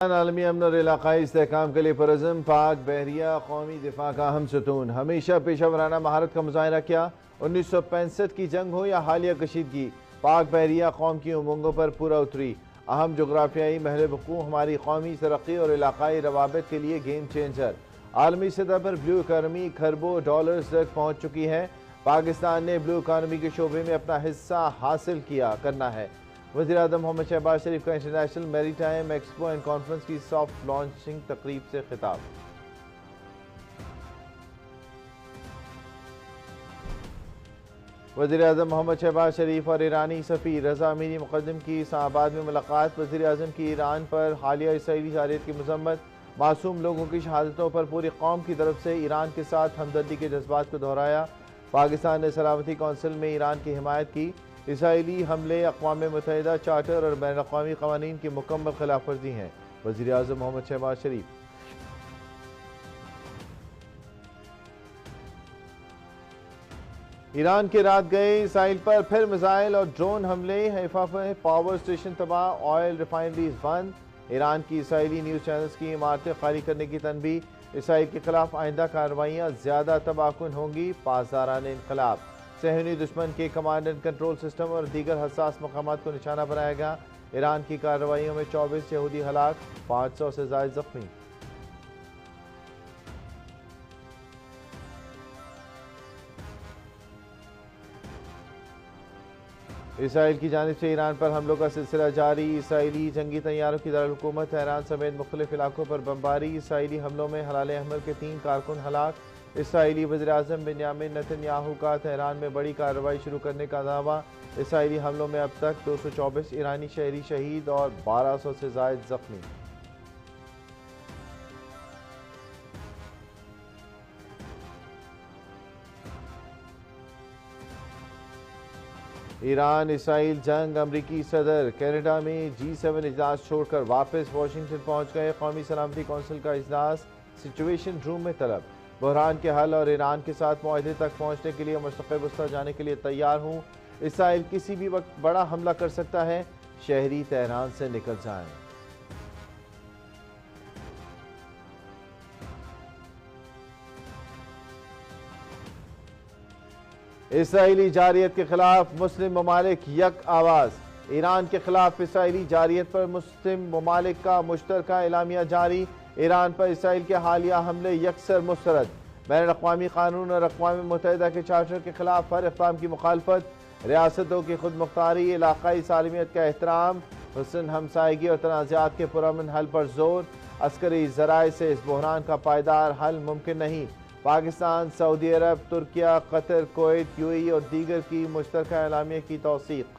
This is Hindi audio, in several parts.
आलमी अमन और इलाकाई इस्तेहकाम के लिए पुरज़म पाक बहरिया कौमी दिफा का अहम सतून, हमेशा पेशा वराना महारत का मुजाहरा किया। 1965 की जंग हो या हालिया कशीदगी, पाक बहरिया कौम की उमंगों पर पूरा उतरी। अहम जोग्राफियाई महल वक़ूफ़ हमारी कौमी तरक्की और इलाकाई रवाबित के लिए गेम चेंजर। आलमी सतह पर ब्लू इकानमी खरबों डॉलर्स तक पहुँच चुकी है। पाकिस्तान ने ब्लू इकानमी के शोबे में अपना हिस्सा हासिल करना है। वज़ीर-ए-आज़म मोहम्मद शहबाज शरीफ का international maritime expo and conference की सॉफ्ट लॉन्चिंग तकरीब से खिताब। वज़ीर-ए-आज़म मोहम्मद शहबाज शरीफ और ईरानी सफ़ीर रज़ा अमीनी मुक़द्दम की इस्लामाबाद में मुलाकात। वज़ीर-ए-आज़म की ईरान पर हालिया इसराइली जारियत की मज़म्मत। मासूम लोगों की शहादतों पर पूरी कौम की तरफ से ईरान के साथ हमदर्दी के जज्बात को दोहराया। पाकिस्तान ने सलामती कौंसिल में ईरान की हिमायत की। इसराइली हमले अक़वाम मुत्तहिदा चार्टर और बैन अक़वामी क़वानीन की मुकम्मल खिलाफ वर्जी हैं। वज़ीर-ए-आज़म मोहम्मद शहबाज शरीफ। ईरान के रात गए इसराइल पर फिर मिसाइल और ड्रोन हमले। हैफा में पावर स्टेशन तबाह, ऑयल रिफाइनरीज बंद। ईरान की इसराइली न्यूज़ चैनल्स की इमारतें खाली करने की तनबीह। इसराइल के खिलाफ आइंदा कार्रवाइयाँ ज़्यादा तबाहकुन होंगी। पासदाराने इनकलाब। सहनी दुश्मन के कमांड एंड कंट्रोल सिस्टम और दीगर हसास मकामात को निशाना बनाया गया। ईरान की कार्रवाइयों में 24 यहूदी हलाक, 500 से ज़ायद जख्मी। इसराइल की जानिब से ईरान पर हमलों का सिलसिला जारी। इसराइली जंगी तैयारों की दारुल-हुकूमत तेहरान समेत मुख्तलिफ इलाकों पर बमबारी। इसराइली हमलों में हलाल अहमद के 3 कारकुन हलाक। इसराइली वज़ीर-ए-आज़म बिन्यामिन नेतन्याहू का तेहरान में बड़ी कार्रवाई शुरू करने का दावा। इसराइली हमलों में अब तक 224 ईरानी शहरी शहीद और 1200 से ज़ायद जख्मी। ईरान इसराइल जंग। अमरीकी सदर कनाडा में G7 इजलास छोड़कर वापस वाशिंगटन पहुंच गए। कौमी सलामती कौंसिल का इजलास सिचुएशन रूम में तलब। बहरान के हल और ईरान के साथ मुआहदे तक पहुंचने के लिए मशरक़ वस्ता जाने के लिए तैयार हूँ। इसराइल किसी भी वक्त बड़ा हमला कर सकता है। शहरी तेहरान से निकल जाएं। इसराइली जारियत के खिलाफ मुस्लिम ममालिक यक आवाज़। ईरान के खिलाफ इसराइली जारियत पर मुस्लिम ममालिक का मुश्तरका एलामिया जारी। ईरान पर इसराइल के हालिया हमले यकसर मुस्तरद। बैन अक़वामी कानून और अक़वाम मुत्तहिदा के चार्टर के खिलाफ हर इक़दाम की मुखालफत। रियासतों की खुद मुख्तारी, इलाकाई सालमियत का एहतराम, हुस्न हमसायगी और तनाज़ात के पुरअमन हल पर जोर। अस्करी ज़राए से इस बहरान का पायदार हल मुमकिन नहीं। पाकिस्तान, सऊदी अरब, तुर्किया, कतर, कुवैत, UAE और दीगर की मुश्तरका एलामिया की तौसीक़।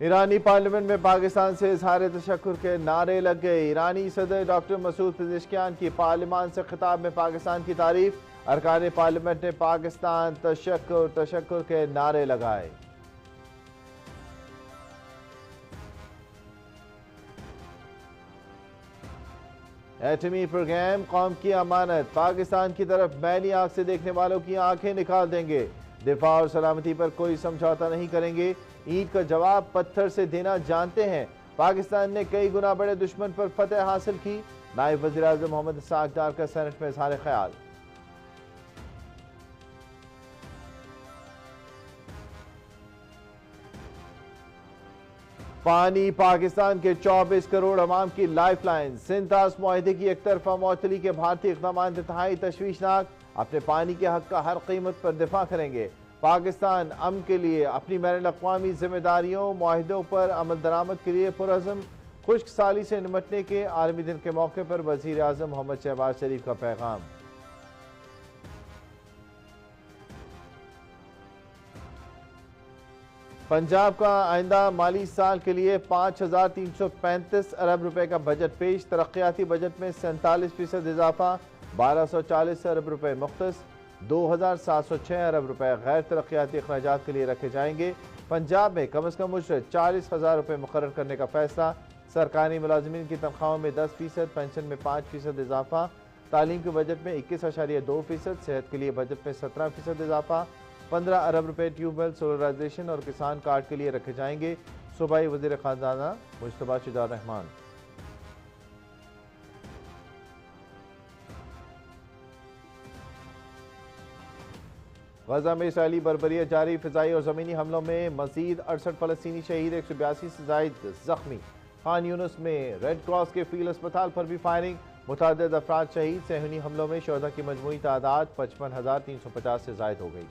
ईरानी पार्लियामेंट में पाकिस्तान से इजहार तशक्कुर के नारे लग गए। ईरानी सदर डॉक्टर मसूद पेज़ेश्कियान की पार्लियामान से खिताब में पाकिस्तान की तारीफ। अरकान पार्लियामेंट ने पाकिस्तान तशक्कुर तशक्कुर के नारे लगाए। एटमी प्रोग्राम कौम की अमानत। पाकिस्तान की तरफ मैली आंख से देखने वालों की आंखें निकाल देंगे। दिफा और सलामती पर कोई समझौता नहीं करेंगे। ईंट का जवाब पत्थर से देना जानते हैं। पाकिस्तान ने कई गुना बड़े दुश्मन पर फतह हासिल की। नायब वज़ीर-ए-आज़म मोहम्मद इस्हाक़ डार का सेनेट में इज़हार ख्याल। पानी पाकिस्तान के 24 करोड़ अवाम की लाइफ लाइन। सिंतास मुआहदे की एक तरफा मुअत्तली के भारतीय इक़दाम इंतहाई तशवीशनाक। अपने पानी के हक का हर कीमत पर दिफा करेंगे। पाकिस्तान अमन के लिए अपनी बैनुल अक़वामी जिम्मेदारियों मुआहदों पर अमल दरामद के लिए पुरअज़्म। खुश्क साली से निमटने के आलमी दिन के मौके पर वज़ीर-ए-आज़म मोहम्मद शहबाज शरीफ का पैगाम। पंजाब का आइंदा माली साल के लिए 5,335 अरब रुपए का बजट पेश। तरक्याती बजट में 47% इजाफा, 1,240 अरब रुपए मुख्तस, 2,706 अरब रुपए गैर तरक्याती अखराजात के लिए रखे जाएंगे। पंजाब में कम अज़ कम मुश्र 40,000 रुपए मुकर्रर करने का फैसला। सरकारी मुलाजमीन की तनख्वाहों में 10%, पेंशन में 5% इजाफा। तालीम के बजट में 21.2%, सेहत के लिए बजट में 17% इजाफा। 15 अरब रुपए ट्यूबवेल, सोलराइजेशन और किसान कार्ड के लिए रखे जाएंगे। सूबाई वज़ीर ख़ाजाना मुश्तबा शुजाउर रहमान। गजा में इसराइली बर्बरियत जारी, फ़िज़ाई और ज़मीनी हमलों में मज़ीद 68 फ़लस्तीनी शहीद, 182 से ज़ायद ज़ख्मी। खान यूनुस में रेड क्रॉस के फील्ड अस्पताल पर भी फायरिंग, मुतअद्दिद अफराद शहीद। सेहूनी हमलों में शोहदा की मजमूई तादाद 55,350 से ज़ायद हो गई।